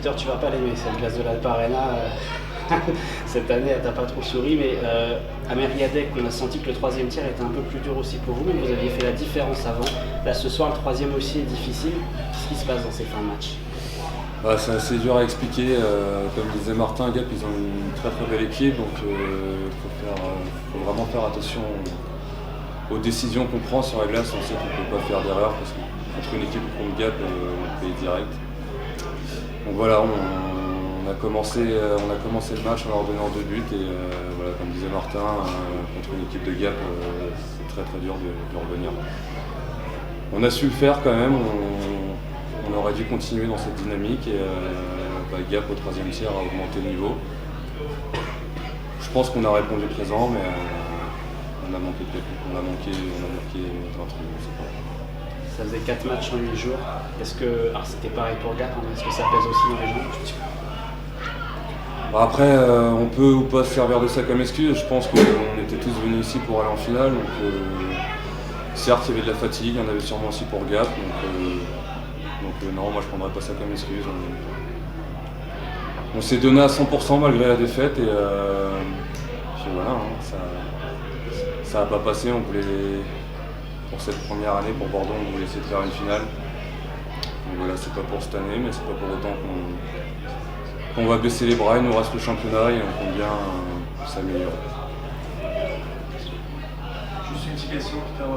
Peter, tu vas pas l'aimer, c'est la glace de l'Alpa Arena. Cette année, elle t'a pas trop souri, mais à Mériadec, on a senti que le troisième tiers était un peu plus dur aussi pour vous, mais vous aviez fait la différence avant. Là, ce soir, le troisième aussi est difficile. Qu'est-ce qui se passe dans ces fins de match? C'est assez dur à expliquer. Comme disait Martin, Gap, ils ont une très très belle équipe, donc faut vraiment faire attention aux décisions qu'on prend sur la glace. On sait qu'on ne peut pas faire d'erreur parce qu'entre une équipe contre Gap, on paye direct. Donc voilà, on a commencé le match en leur donnant 2 buts et voilà, comme disait Martin, contre une équipe de Gap, c'est très très dur de revenir. On a su le faire quand même, on aurait dû continuer dans cette dynamique et Gap au troisième tiers a augmenté le niveau. Je pense qu'on a répondu présent, mais on a manqué un truc, je sais pas. Ça faisait 4 matchs en 8 jours. Alors c'était pareil pour Gap, hein, est-ce que ça pèse aussi dans les jambes? Après, on peut ou pas se servir de ça comme excuse. Je pense qu'on était tous venus ici pour aller en finale. Donc, certes, il y avait de la fatigue, il y en avait sûrement aussi pour Gap. Donc non, moi je prendrais pas ça comme excuse. On s'est donné à 100% malgré la défaite et puis voilà, hein, ça n'a pas passé. On voulait, pour cette première année, pour Bordeaux, on voulait essayer de faire une finale. Donc voilà, c'est pas pour cette année, mais c'est pas pour autant qu'on va baisser les bras. Il nous reste le championnat et on compte bien s'améliorer. Juste une petite question, Peter.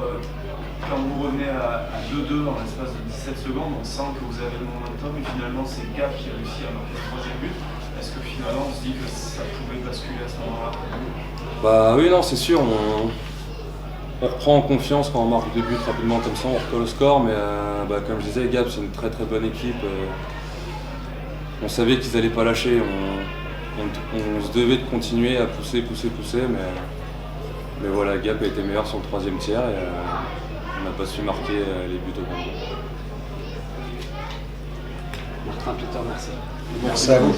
Quand vous revenez à 2-2 en l'espace de 17 secondes, on sent que vous avez le momentum et finalement c'est Gap qui réussit à marquer le troisième but. Est-ce que finalement on se dit que ça pouvait basculer à ce moment-là? Oui, non, c'est sûr. On reprend en confiance quand on marque 2 buts rapidement comme ça, on recolle le score. Mais comme je disais, Gap c'est une très très bonne équipe. On savait qu'ils n'allaient pas lâcher. On se devait de continuer à pousser, mais voilà, Gap a été meilleur sur le troisième tiers et on n'a pas su marquer les buts au bon moment. Martin, Peter, merci. Merci à vous.